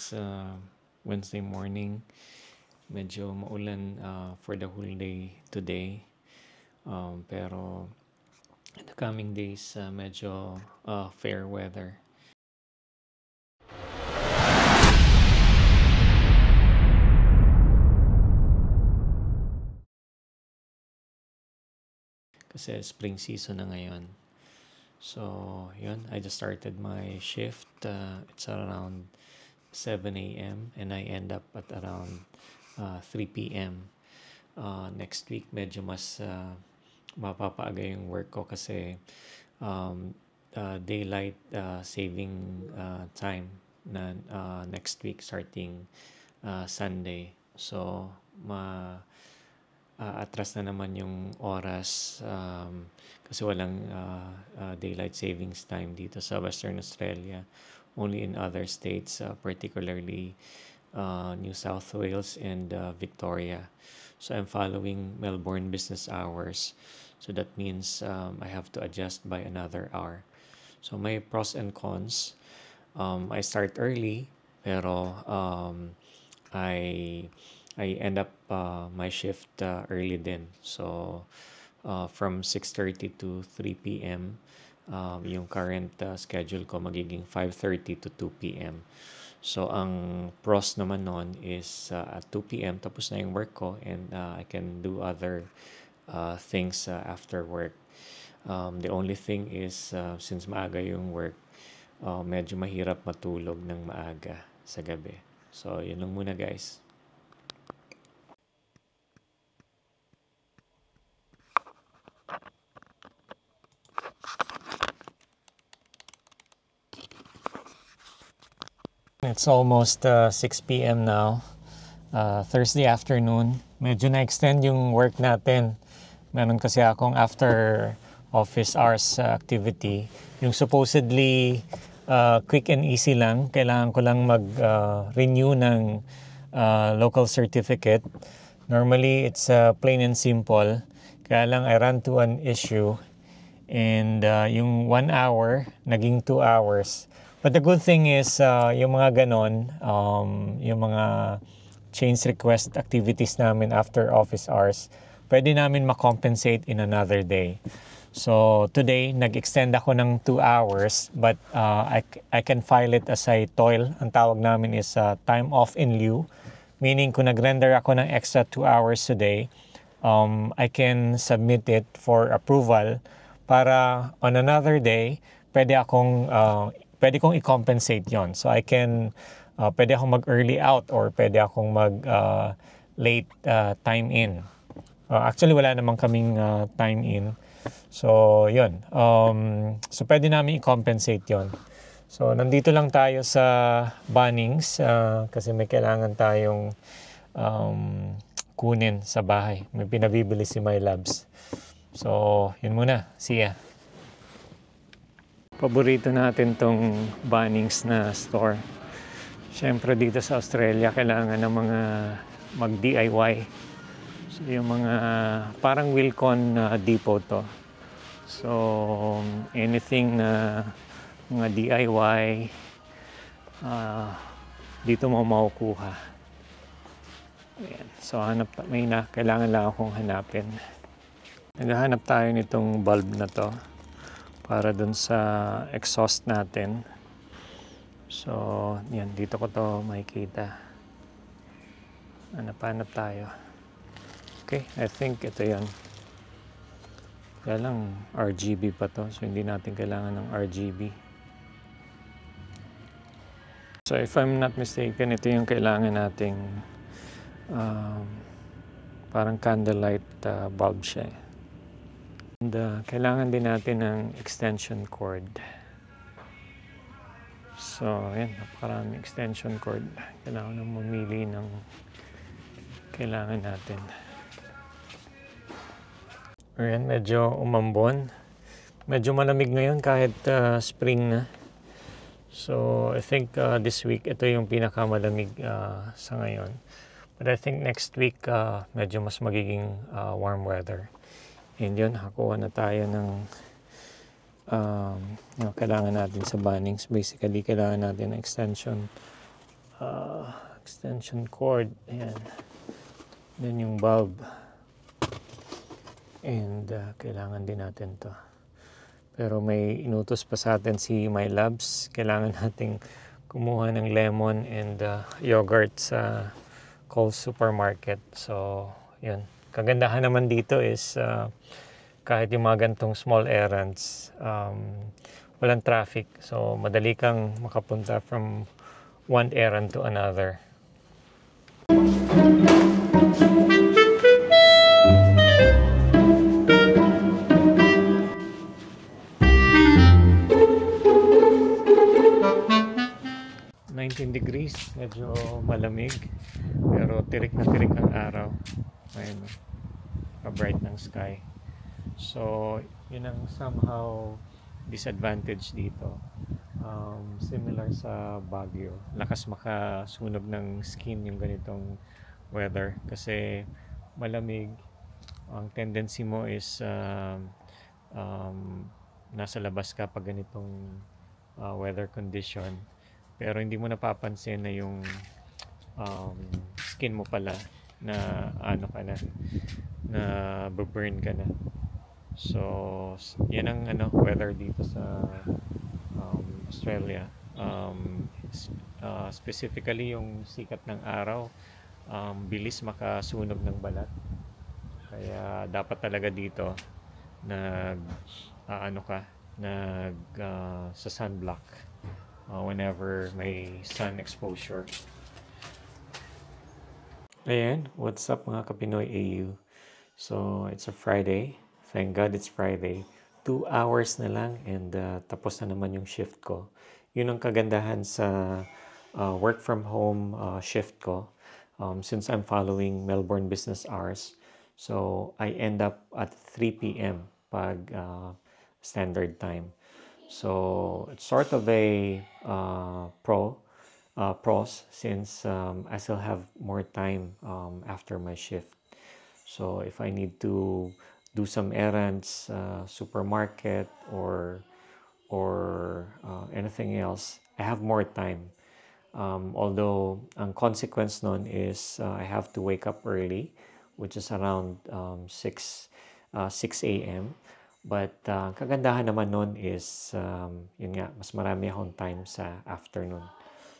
It's Wednesday morning. Medyo maulan for the whole day today. Pero in the coming days, medyo fair weather. Kasi spring season na ngayon. So, yun. I just started my shift. It's around 7 a.m. and I end up at around 3 p.m. Next week, medyo mas mapapaaga yung work ko kasi daylight saving time na next week starting Sunday. So, atras na naman yung oras kasi walang daylight savings time dito sa Western Australia. Only in other states, particularly New South Wales and Victoria. So I'm following Melbourne business hours. So that means I have to adjust by another hour. So may pros and cons. I start early, pero I end up my shift early din. So from 6:30 to 3 p.m. Yung current schedule ko magiging 5:30 to 2 p.m. So ang pros naman nun is at 2 p.m. tapos na yung work ko and I can do other things after work. The only thing is since maaga yung work, medyo mahirap matulog ng maaga sa gabi. So yun lang muna guys. It's almost 6 p.m. now, Thursday afternoon. Medyo na-extend yung work natin. Meron kasi akong after office hours activity. Yung supposedly quick and easy lang. Kailangan ko lang mag-renew ng local certificate. Normally, it's plain and simple. Kaya lang I ran to an issue. And yung 1 hour, naging 2 hours. But the good thing is, yung mga ganon, yung mga change request activities namin after office hours, pwede namin makompensate in another day. So today, nag-extend ako ng 2 hours, but I can file it as a TOIL. Ang tawag namin is time off in lieu. Meaning, kung nag-render ako ng extra 2 hours today, I can submit it for approval para on another day, pwede kong i-compensate yon. So I can, pwede akong mag-early out or pwede akong mag-late time in. Actually, wala namang kaming time in. So, yun. So, pwede namin i-compensate yon. So, nandito lang tayo sa Bunnings kasi may kailangan tayong kunin sa bahay. May pinabibili si My Labs. So, yun muna. See ya. Paborito natin tong Bunnings na store. Siyempre dito sa Australia, kailangan ng mga mag-DIY. So yung mga parang Wilcon depot to. So anything na mga DIY, dito mo makukuha. Ayan. So kailangan lang akong hanapin. Naghahanap tayo nitong bulb na to para dun sa exhaust natin. So, yan, dito ko to makikita. Hanap tayo. Okay, I think ito yan. Kaya lang, RGB pa to. So, hindi natin kailangan ng RGB. So, if I'm not mistaken, ito yung kailangan nating parang candlelight bulb siya. And kailangan din natin ng extension cord. So, yan. Napakarami extension cord. Kailangan na mamili ng kailangan natin. Ayan, medyo umambon. Medyo malamig ngayon kahit spring na. So, I think this week, ito yung pinakamalamig sa ngayon. But I think next week, medyo mas magiging warm weather. And yun, hakuha na tayo ng kailangan natin sa Bunnings. Basically, kailangan natin ng extension extension cord. Ayan. Then yung bulb. And kailangan din natin to. Pero may inutos pa sa atin si My Labs. Kailangan nating kumuha ng lemon and yogurt sa Coles Supermarket. So, yun. Kagandahan naman dito is kahit yung mga gantong small errands, walang traffic. So, madali kang makapunta from one errand to another. 19 degrees, medyo malamig, pero tirik na tirik ang araw. Ayun, ka-bright ng sky. So, yun ang somehow disadvantage dito. Similar sa Baguio, lakas makasunog ng skin yung ganitong weather kasi malamig. Ang tendency mo is nasa labas ka pag ganitong weather condition, pero hindi mo napapansin na yung skin mo pala na ano ka na burn ka na. So yan ang weather dito sa Australia. Specifically yung sikat ng araw, bilis makasunog ng balat, kaya dapat talaga dito sa sunblock whenever may sun exposure. Ayan, what's up mga Kapinoy AU? So, it's a Friday. Thank God it's Friday. 2 hours na lang and tapos na naman yung shift ko. Yun ang kagandahan sa work from home shift ko. Since I'm following Melbourne business hours, so I end up at 3 p.m. pag standard time. So it's sort of a pros since I still have more time after my shift. So if I need to do some errands, supermarket or anything else, I have more time. Although ang consequence nun is I have to wake up early, which is around 6 a.m. But kagandahan naman nun is yun nga, mas marami akong time sa afternoon.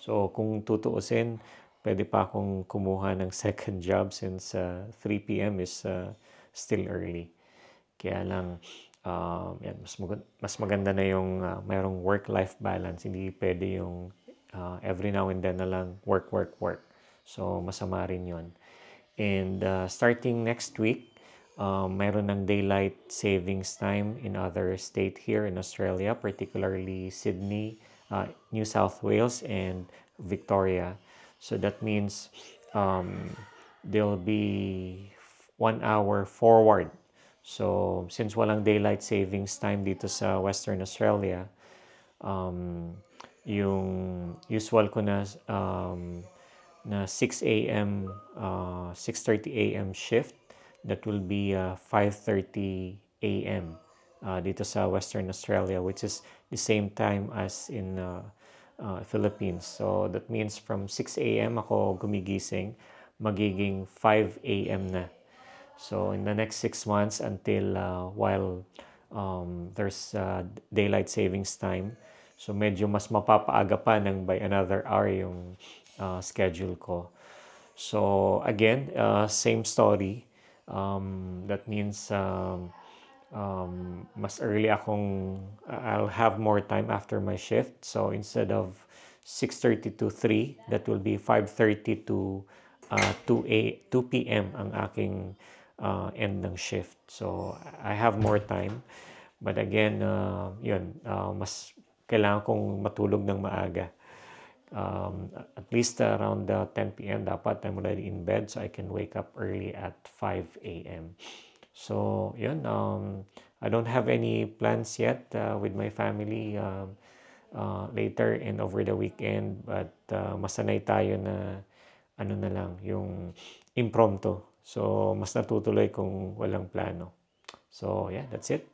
So kung tutuusin, pwede pa akong kumuha ng second job since 3 p.m. is still early. Kaya lang yan, mas maganda na yung mayroong work-life balance. Hindi pwede yung every now and then na lang work. So masama rin yun. And starting next week, mayroon ng daylight savings time in other state here in Australia, particularly Sydney, New South Wales, and Victoria. So that means there'll be 1 hour forward. So since walang daylight savings time dito sa Western Australia, yung usual ko na 6 a.m., 6:30 a.m. shift, that will be 5:30 a.m. Dito sa Western Australia, which is the same time as in Philippines. So that means from 6 a.m. ako gumigising, magiging 5 a.m. na. So in the next 6 months until while there's daylight savings time, so medyo mas mapapaaga pa ng by another hour yung schedule ko. So again, same story. That means mas early I'll have more time after my shift. So instead of 6:30 to 3, that will be 5:30 to 2 p.m. ang aking end ng shift. So I have more time. But again, mas kailangan kong matulog ng maaga. At least around 10 p.m. dapat I'm already in bed so I can wake up early at 5 a.m. So yun, I don't have any plans yet with my family later and over the weekend, but masanay tayo na na lang yung impromptu. So mas natutuloy kung walang plano. So yeah, that's it.